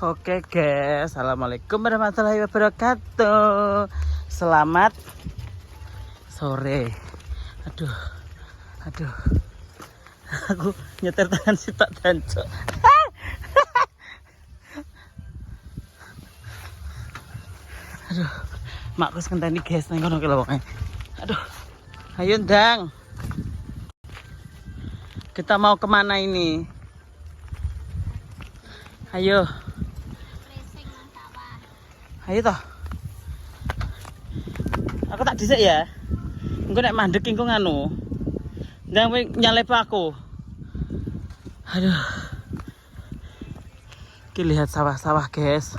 Oke guys, assalamualaikum warahmatullahi wabarakatuh. Selamat sore. Aduh, aku nyetir tangan si tak dancok. Aduh, makku sekenteni guys, nang kono ki lho pokoke. Aduh, ayo ndang. Kita mau kemana ini? Ayo. Ayo toh. Aku tak dhisik ya. Engko nek mandek engko nganu. Ndang nyalep aku. Aduh. Ki lihat sawah-sawah, guys.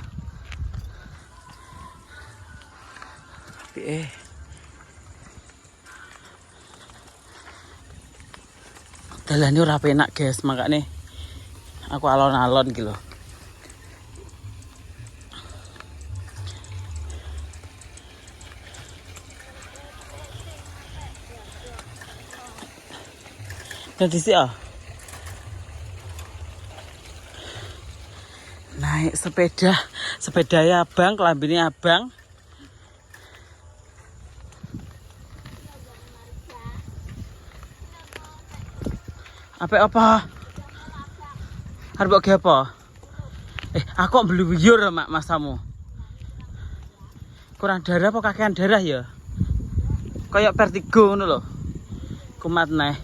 Dalane ora penak, guys, makane aku alon-alon iki lho. Nanti sih naik sepeda ya abang, kelambine abang. Apa? Harus pakai apa? Aku beli buyur mak masamu. Kurang darah apa kakean darah ya? Kayak vertigo ngono lho. Kumat neh.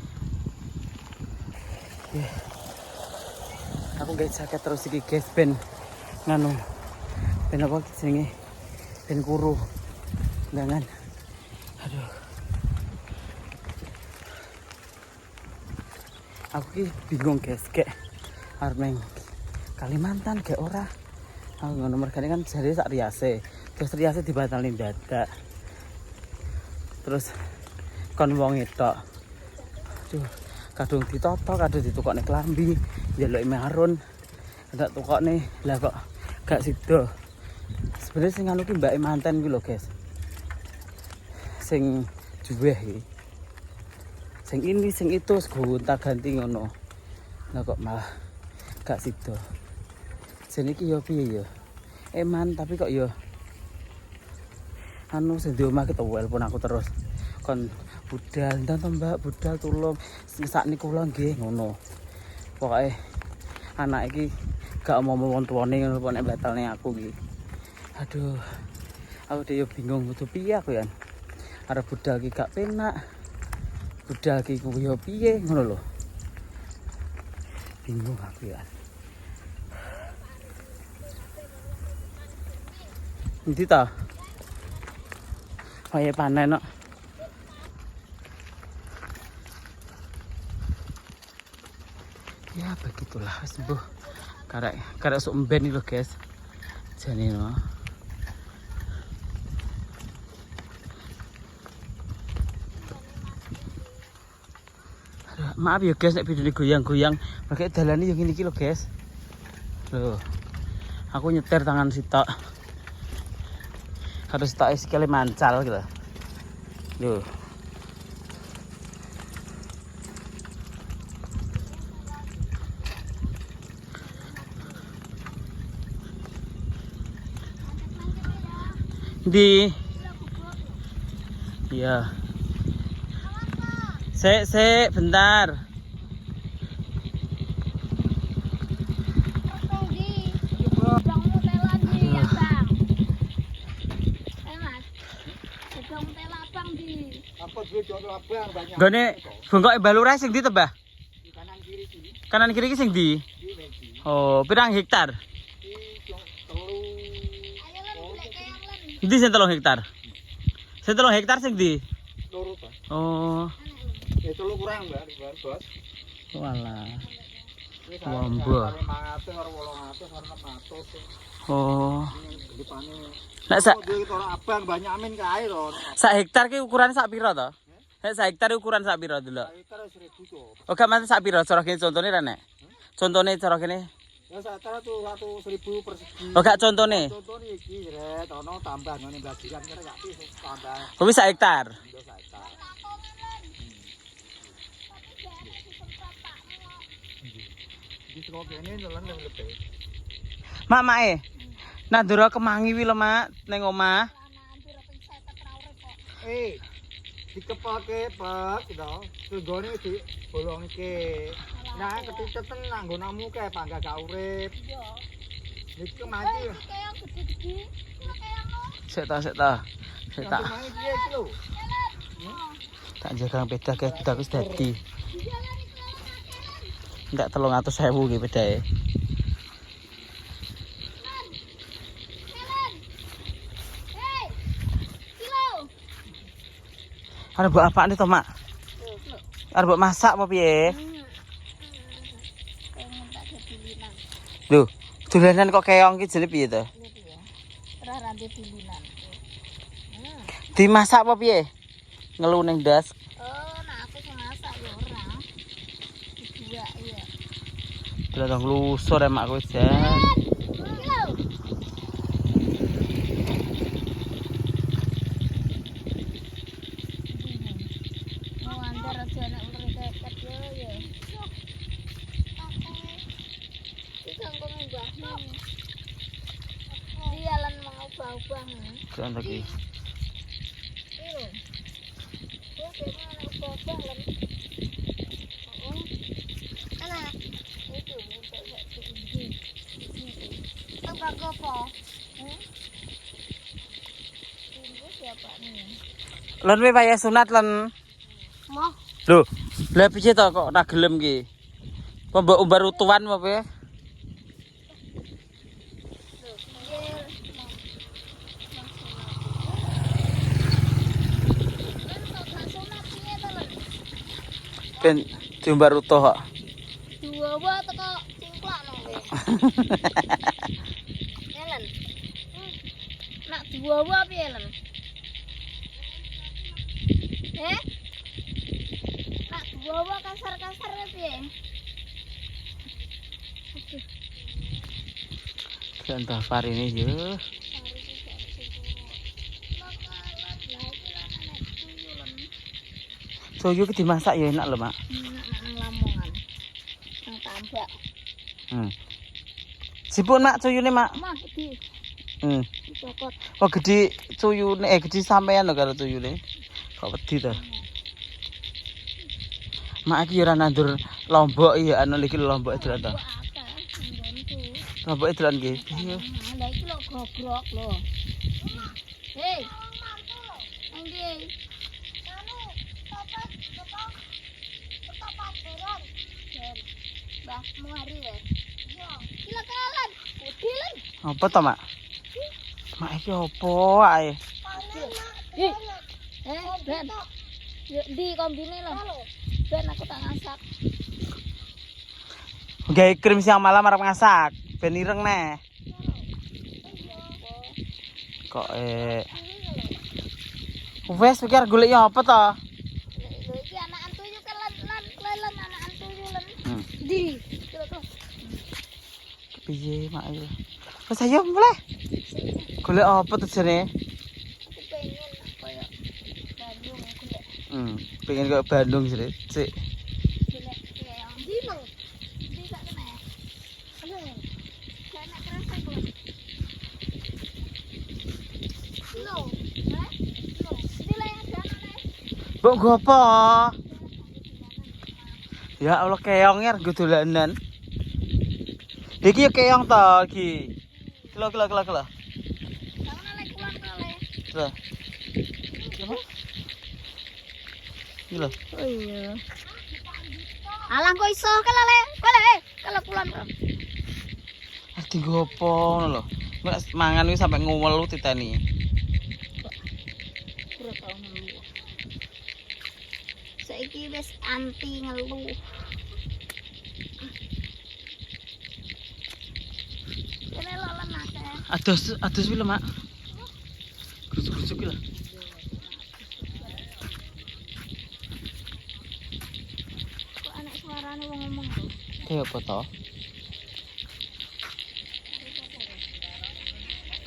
Aku gak jaket terus iki guys ben nganu. Ben apa jenenge? Ben kuru. Jangan. Aduh. Aku ki bingung guys, kayak arep Kalimantan kayak ora. Aku ngono mergane kan jare sak riase. Terus riase dibatalin dadak. Terus kon wong etok. Aduh, kadung ditoto, kadung ditukokne klambi, njaluk marun. Ndak tukokne, lah kok gak sido. Sebenarnya sing anu ki mbake manten kuwi lho, guys. Sing juweh iki. Sing ini, sing itu, gonta-ganti ngono. Lah kok malah gak sido. Jane iki yo piye yo? Eman tapi kok yo anu sing di omah ki telepon aku terus. Kon budal, ndan Mbak, budal tulung. Sakniku kula nggih ngono. Pokoke anak iki gak mau wong tuane ngono kok nek batalne aku iki. Aduh. Aku dhewe bingung kudu piye aku ya. Arep budal ki gak penak. Budal ki kuwi yo piye ngono lho. Bingung aku ya. Endi ta? Kaya panen kok. Ya begitulah wis mbuh. Karek sok mben iki lho, guys. Jane no. Maaf ya guys nek video ini goyang-goyang. Pakai dalane yo ngene iki lho, guys. Loh. Aku nyetir tangan sitok. Harus tak sekali mancal gitu. Loh. Di iya. Sek bentar. Gone bengkoke balure sing ndi tebah? Kanan kiri iki sing ndi? Oh, pirang hektar? Ndi sing 3 hektar? Sing 3 hektar sing ndi? Loro ta. Oh. Ya 3 kurang, Mbak, Bos. Walah. Wombo. 500 karo 800 karo 600. Oh. Nek sak abang banyak amin kae to. Sak hektar ki ukuran sak pira to? Nek sak hektar ukuran sak pira delok? Sak hektar 1000 to. Oh, gak mate sak pira cara kene contone ra nek? Contone cara kene? Ya sak hektar tuh 1000 persegi. Oh, gak contone? Contone iki jret ono tambah ngene blajiran kira gak iso tambah. Kuwi sak hektar. Iya sak hektar. Di kene nelen lebih. Mak mae. Nah ndoro kemangi wi lho Mak ning omah. Dikepake Pak, to. Tunggone dibolongke. Nah, ketiteten nang nggonamu kae pangga gak urip. Iya. Iki mati. Kayak gede-gede. Sik ta. Sik ta. Piye iki lho? Tak jaga peda kayak kita wis dadi. Enggak 300.000 iki pedae. Arep mbok apane to, Mak? Arep mbok masak apa piye? Lho, dolanan kok keong iki jenenge piye to? Ora rante dilinan. Dimasak apa piye? Ngelu ning ndas. Oh, nah aku sing masak ya ora. Dua iya. Delok nglusur emak kowe jan. Jangan lagi. Len we waya sunat len. Moh. Lho, lha piye to kok ora gelem ki? Apa mbok umbar utuhan apa piye? Ben diumbar utuh kok. Dua wae teko cingklak nang kowe. Elen. Nak dua wae piye, Len? Nak dua wae kasar-kasar piye? Entah par ini yo. Soyo ki dimasak ya enak lho, Mak. Nang Lamongan. Nang tambak. Sipun Mak cuyune, Mak. Mah gede. Dicokot. Oh gede cuyune gede sampean lho karo cuyune. Kok wedi to. Mak iki ora nandur lombok ya anu iki lombok dolan to. Lombok dolan nggih. Iya. Lah iki lho gogrok lho. Hei. Endi? Mbah Muhari ya. Iya. Kila kalan. Udilan. Apa to, Mak? Mak iki opo ae? Ben. Yo ndi kombine lho. Ben aku tak ngasak. Gawe krim siang malam arep ngasak, ben ireng neh. Kok wes pikir golek yo apa to? Lho iki anakan tuyu kelelen anakan tuyu len. Ndi? Piye mak iki? Wes ayo mulai. Golek apa to jane? Aku pengen koyo Bandung golek. Pengen kok Bandung sih. Sik. Golek keong. Ndi lho? Ndi sak kene? Ayo. Kena kerasa kok. Lho, ha? Lho, ndi lah yang janane? Mbok nggo apa? Ya Allah keong ya nggo dolanan. Iki yo keong to iki. Kelo. Jangan lek kulon kale. Lah. Gila. Oh iya. Alang kok iso kale. Kale kulon kok. Arti nggo apa ngono lho. Nek mangan kuwi sampe ngwelu titeni. Pura tau ngeluh. Saiki wis anti ngeluh. Kene lho lenake. Ados wi lho, Mak. Grusuk-grusuk ki lho. Kok anak suarane wong ngomong lho. Kayak apa to?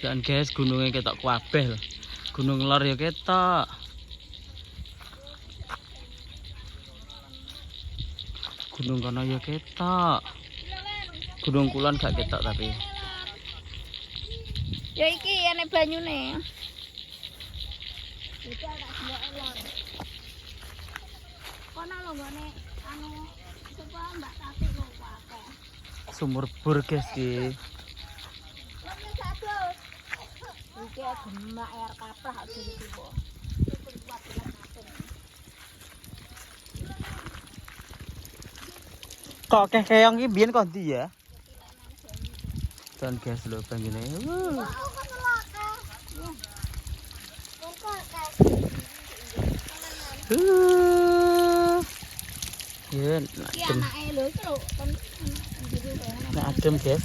Dan guys, gunungnya ketok kabeh lho. Gunung lor ya ketok. Gunung kono ya ketok. Gunung kulon gak ketok tapi. Ya iki ane banyune. Iki ada dua elon. Kono lho nggone anu sapa Mbak Tati lho akeh. Sumur bor guys iki. Lha satu. Iki gemak air kaplak kok iki kok. Kok keong iki biyen kok ndi ya? Dan guys lho banyune. Ya, adem guys.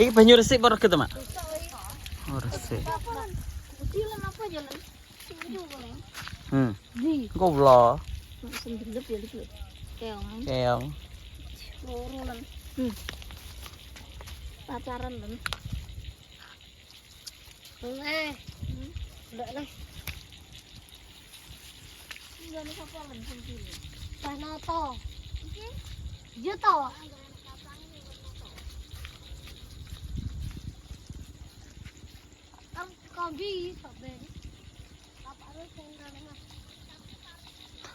Iki banyu resik apa reget, Mak? Oh, resik. Goblok. Keong. Pacaran kan? Ndak lah. Ini sapa lan sing Panoto. Iki? Iya to. Kambi sampean. Bapakne sing rene Mas.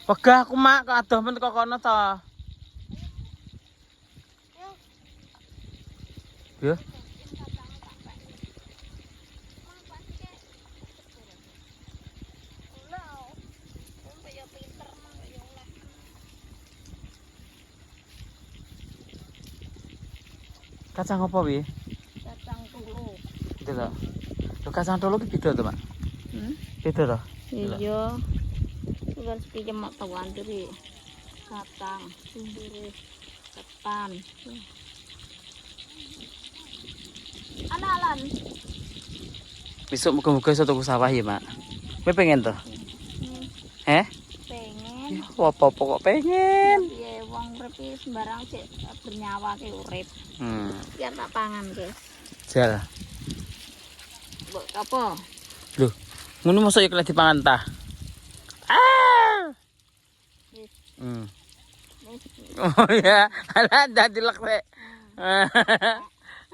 Wegah aku mak kok adoh men kok kono to. Ya. Kacang apa wi? Kacang tulu. Gitu loh. Lo kacang tulu ki beda to, Mak? Beda to? Iya. Bukan sepijam mak tawan dari kacang, sumber, ketan. Analan. Besok muga-muga iso tuku sawah ya, Mak. Kowe pengen to? Pengen. Ya, apa-apa kok pengen. Ya wong urip sembarang sik bernyawa ki urip. Biar tak pangan, guys. Jal. Mbok apa? Loh, ngono mosok ya kena dipangan ta? Ah. Wis. Oh ya, ala dadi lek rek.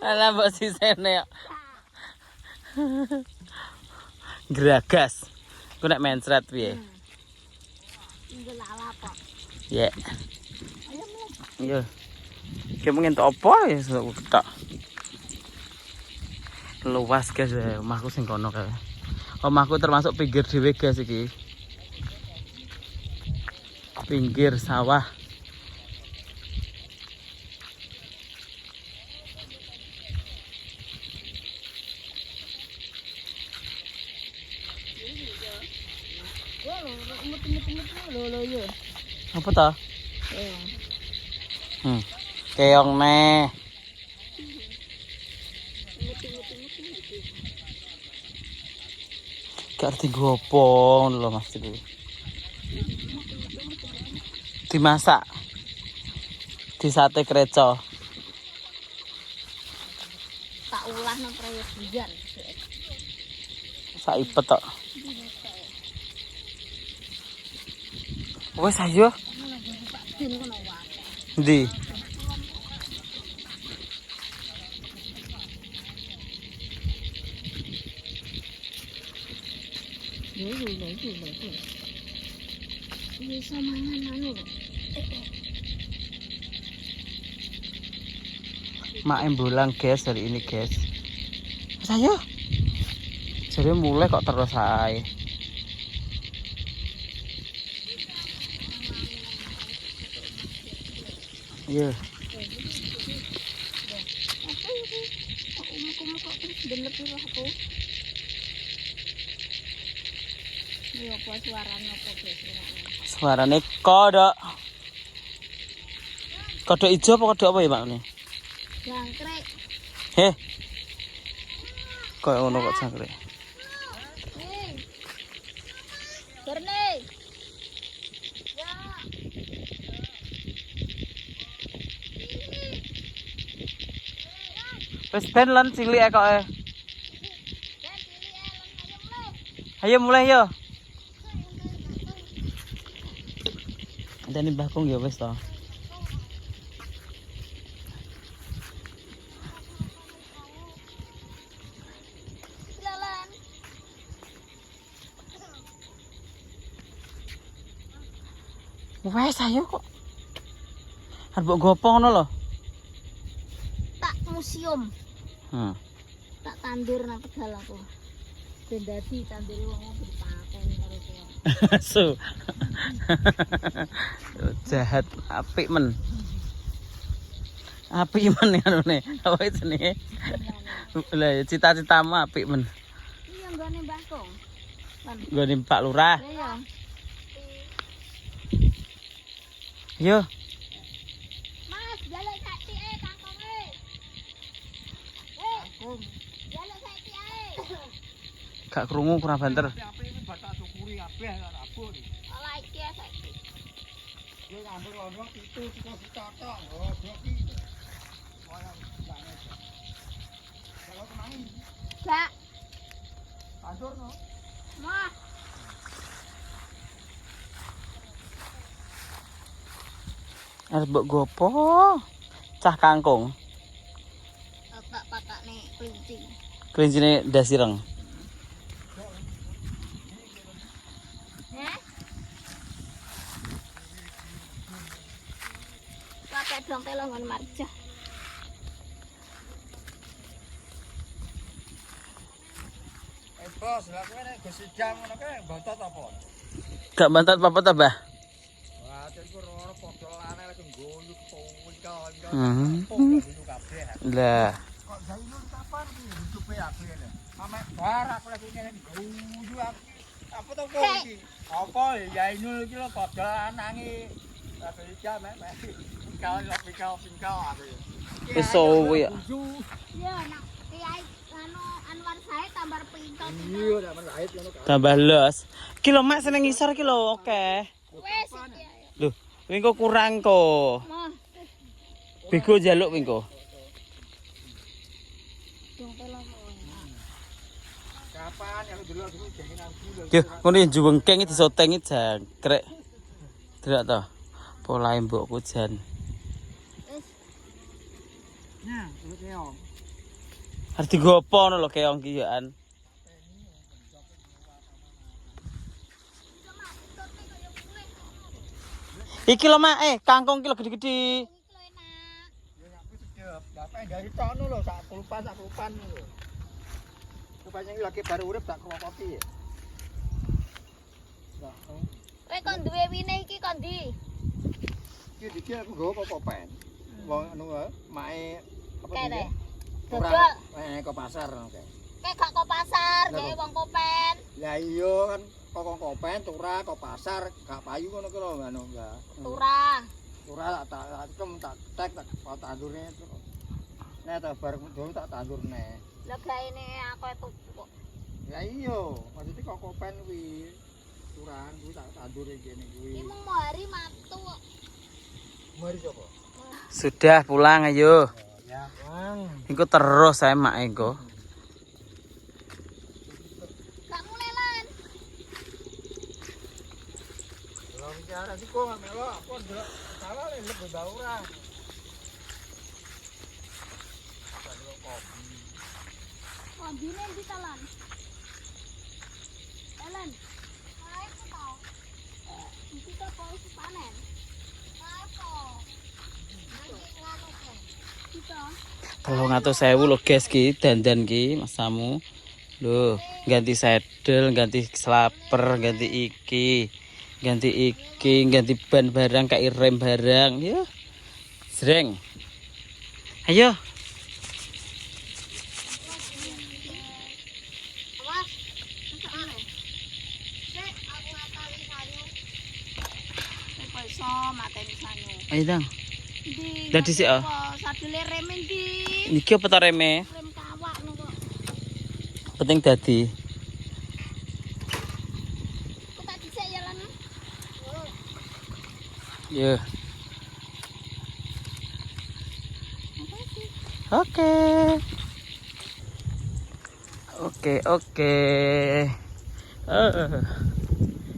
Ala mbok sisene kok. Geragas. Ku nek mencret piye? Ndelala kok. Ya. Ayo mulai. Iya. Ki mungkin tok apa ya tok. Luas guys, omahku sing kono kae. Omahku termasuk pinggir dhewe guys iki. Pinggir sawah. Apa ta? Keong ne. Gak ngerti gopo lho Mas iki. Dimasak. Di sate kreco. Tak ulah nang proyek hujan. Saipet tok. Wes ayo. Ndi? Bisa mangan anu. Mak embulang guys hari ini guys. Wes ayo. Jadi mulai kok terus ae. Iya. Muka-muka terus delep aku. Iya apa suaranya apa guys? Suarane kodok. Kodok ijo apa kodok apa ya Pak ini? Jangkrik. Heh. Kayak ngono kok jangkrik. Berne. Ya. Wes ben lan cilik kok. Ayo mulai yo. Dani bakung ya wes to. Wes ayo kok. Arep mbok gopo ngono lho. Tak museum. Hmm. Tak tandur nang Tegal aku. Ben dadi tandure wong berpaten karo kowe. Su. Jahat apik men. Apik men anune. Apa jenenge? Lah cita-citamu apik men. Iya nggone Mbah Kong. Kan. Nggone Pak Lurah. Iya. Yo. Mas, jaluk saiki ae kangkonge. Kangkong. Jaluk saiki ae. Gak krungu kurang banter. Api ini batak syukuri kabeh gak rabuk iki. Ala iki ya saiki. Yo ngambil ono itu cocok. Oh, blok iki. Wah, gak ngerti. Kalau kemana? Gak. Tandur no. Mah. Arep mbok gopo. Cah kangkung. Tak patakne kelinci. Kelincine ndas ireng. Pakai dong telongan marja. Bos, lha kowe nek go sidang ngono kae bontot apa? Gak bantat apa ta, Bah? Wah, iku ora podolane lek nggoyu poliko iki. Hmm. Pokoke kabeh. Lah, Kok gawe kapan iki hidupe aku ngene. Ame bar aku lagi ngene nggoyu aku. Apa to kok iki? Apa ya inul iki lho podol anange. Tapi jam mek. Kau aku. wis suwi ya. Ya nak kiai anu Anwar Said tambah pintot. Iya, nek men lait ngono kan. Tambah los. Ki lho mak seneng ngisor ki lho, oke. Wes iki. Lho, wingko kurang kok. Mah, Bego njaluk wingko. dong telongan. Kapan ya lu dulu aku jenenge aku lho. Yo, ngono juwengkeng iki disoteng iki jangkrek. Delok to. Polahe mbokku jan. Wes Nah, lu keong. Harus digopo ngono lho keong ki yoan. Iki lho mak, kangkung ki lho gede-gede. iki lho enak. Ya aku sedep. Bapak dari tono lho sak kulupan lho. Rupanya iki lagi baru urip tak krokoti ya. Nah, Kowe kon duwe wine iki kon ndi? iki aku nggawa apa pen. Wong anu mae apa Kene. Ora, Dodol. ke pasar oke. Kayak gak kok pasar, gawe wong kopen. Lah iya kan kok kopen turah ke pasar gak payu ngono ki lho anu enggak. Turah. Turah tak tek tak tandurne. Nek tak bar dulu tak tandurne. Lah gaene aku tuku kok. Ya iya, maksudnya kok kopen kuwi turahan kuwi tak tandur kene kuwi. Iki mung hari matu kok. Mari coba. Sudah pulang ayo. Ya, Bang. Iku terus saya mak engko. Gak mulelan. Kalau bicara sih kok nggak melo, aku ndelok salah lebih bauran. Kombine ndi talan? Talan. Ae ku tau. Iki kok polis panen. Apa? Nanti nganu kok. Kita. 300.000 lho guys ki dandan ki masamu. Lho, ganti saddle, ganti slaper, ganti iki. Ganti ban barang kayak rem barang. Ya. Sreng. Ayo. Awas. Sik, aku ngatali sanyu. Kok iso mateni sanyu. Ayo dang. Ndi? Dadi sik, ah. Sadele rem ndi? Iki apa ta reme? Rem kawak lho kok. Penting dadi. Kok tak dhisik ya lan. Yo. Oke.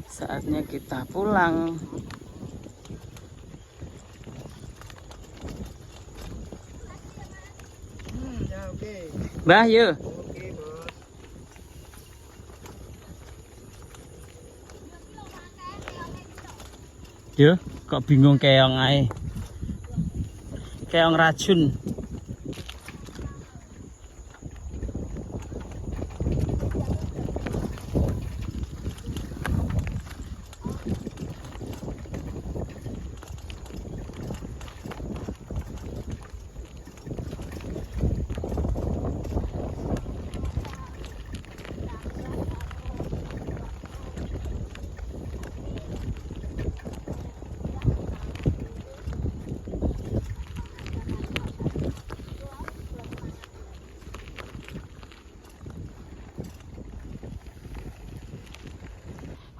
Saatnya kita pulang. Ya oke. Mbah, yuk. Oke, Bos. Yo, kok bingung keong ae. Keong racun.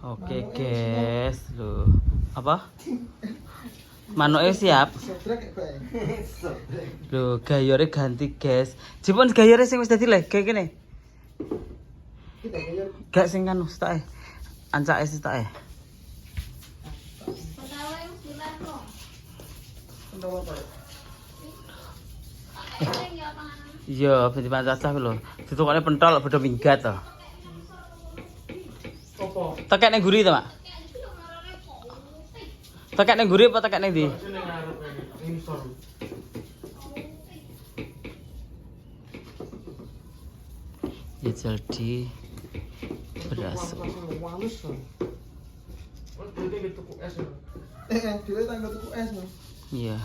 Oke guys, loh apa? Manuknya siap. Loh gayore ganti guys. Jipun gayore sing wis dadi le, kayak gini. Gak sing kan ustae. Ancake sitae. Iya, ben pancasah lho. Ditukane pentol padha minggat to. Tekek ning guri to, Mak? Tekek ning guri apa tekek ning ndi? Ya jadi beras. Iya.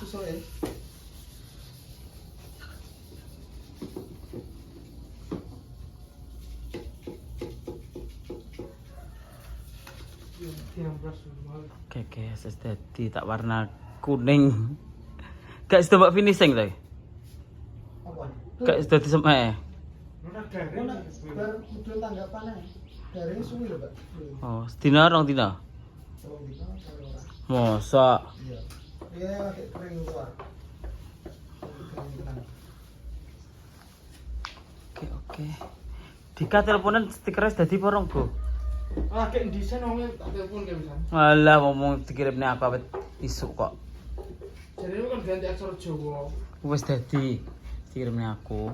Oke guys, wis dadi tak warna kuning. Gak sida mbak finishing to. Gak sida disemek. Oh, sedina rong dina. Mosok. Oke. Dika teleponan stikernya dadi porong, Go. Ah, kayak desain ngomongnya tak telepon kayak bisa. Alah ngomong dikirimnya aku awet isuk kok. Jadi lu kan ganti aksara Jawa. Wis dadi dikirimnya aku.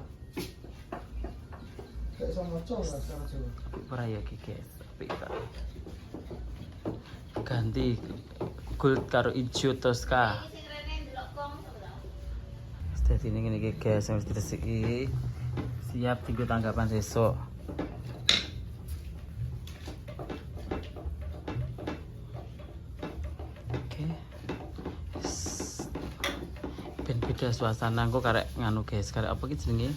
Kayak sama cowok aksara Jawa. Ora ya iki guys. Apik ta. Ganti gold karo ijo Tosca. Wis dadi ngene iki guys, wis diresiki. Siap digo tanggapan sesuk. Beda suasana kok karek nganu guys, karek apa ki jenenge?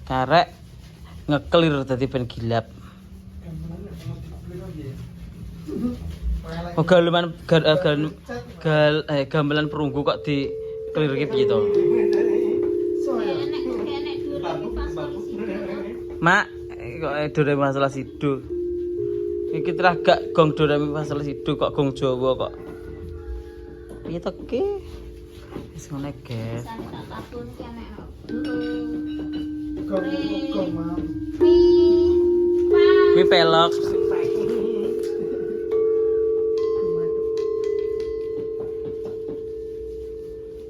Karek ngeklir dadi ben gilap. Oh gamelan gamelan perunggu kok di klirke piye to? Mak, kok do masalah sido. Iki terah gak gong do masalah sido kok gong Jawa kok. Piye to ki? Wis ngene guys. Kuwi pelok.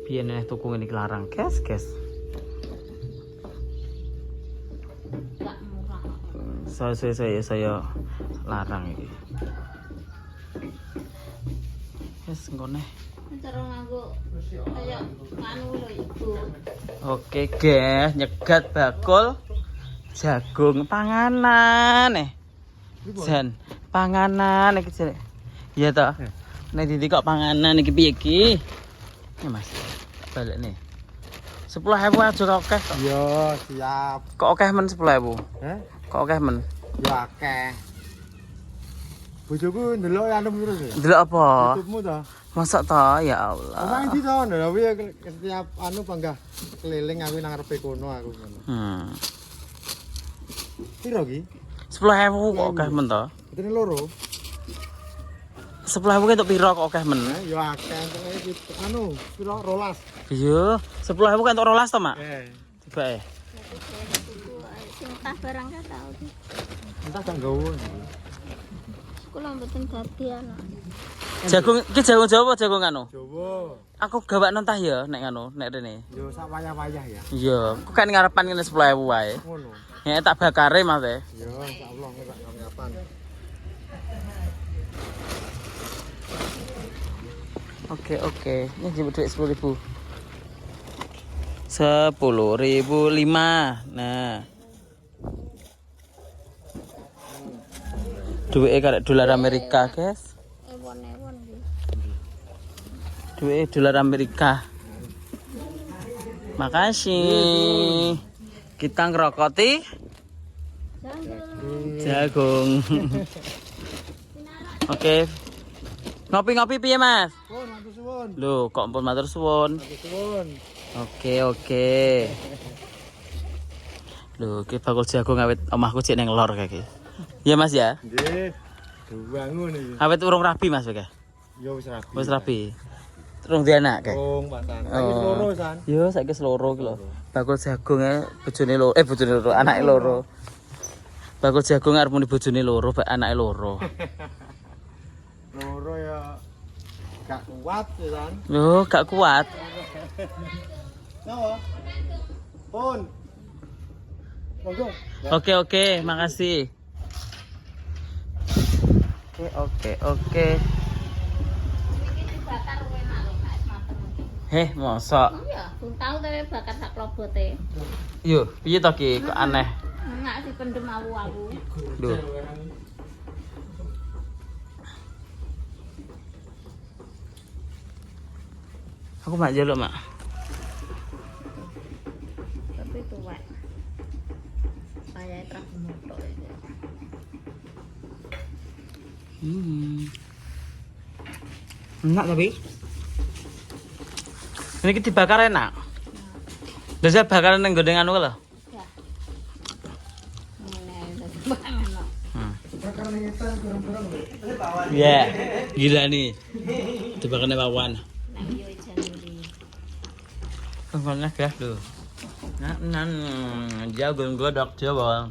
Piye nek tuku ngene iki larang, guys. Gak murah. Saya larang iki. Wis ngene. Oke guys, nyegat bakul jagung panganan Jan, panganan iki jare. Iya toh. Nek Didi kok panganan iki piye iki? Ya Mas. Balik nih. 10.000 aja kok akeh kok. Iya, siap. Kok akeh men 10.000? Heh? Kok akeh men? Ya akeh. Bojoku ndelok anu terus ya. Ndelok apa? YouTube-mu to. Masak toh, ya Allah. Emang ndi to ndelok setiap anu panggah keliling aku nang ngarepe kono aku ngono. Piro ki? 10.000 kok akeh men to? Betene loro. 10.000 ki entuk piro kok akeh men? Ya akeh iki anu piro 12. Iya, 10.000 ki entuk 12 to, Mak? Coba Sing tas barang ka tau. Entah gak nggowo. Kula mboten dadi ana. Jagung iki jagung Jawa apa jagung anu? Jawa. Aku gawakno tah ya nek anu, nek rene. Yo sak wayah-wayah ya. Iya, kok kan ngarepan ngene 10.000 wae. Ngono. Ya tak bakare Mas e. Yo insyaallah nek kapan. Oke. Ini jemput duit 10.000. 10.005. Nah. Duitnya kayak dolar Amerika, guys. Ewon-ewon iki. Duitnya dolar Amerika. Makasih. Kita ngerokoti jagung. Oke. Ngopi-ngopi piye, Mas? Pun matur suwun. Loh, kok ampun matur suwun. Matur suwun. Oke. Loh, ki bakul jagung awet omahku cek neng lor kayak gitu. Iya, Mas ya? Nggih. Bangun iki. Awet urung rapi, Mas kayak. Ya wis rapi. Wis rapi. Terus dia anak kayak. Pasan. Saiki loro san. Yo, saiki loro ki lho. Bakul jagunge bojone loro, bojone loro, anake loro. Bakul jagung arep muni bojone loro, anake loro. Loro ya gak kuat ya san. Loh, gak kuat. Napa? Pun. Monggo. Oke, makasih. Oke. Iki dibakar enak lho, gak mateng. Heh, mosok. Iya, tau kowe bakar sak klobote. Yo, piye to ki? Kok aneh. Enak sih pendem awu-awu. Duh. Aku mak jaluk, Mak. Tapi tuwek. Kayak terus motok iki. Enak tapi. Ini kita dibakar enak. Biasa bakaran nang gondeng anu lho. Ya. Ngene wis banget. Bakar ning etan gorong-gorong lho. Iya, gila nih. Dibakarnya wawan. Nang yo ijen iki. Kemana guys tuh? Jagung godok coba.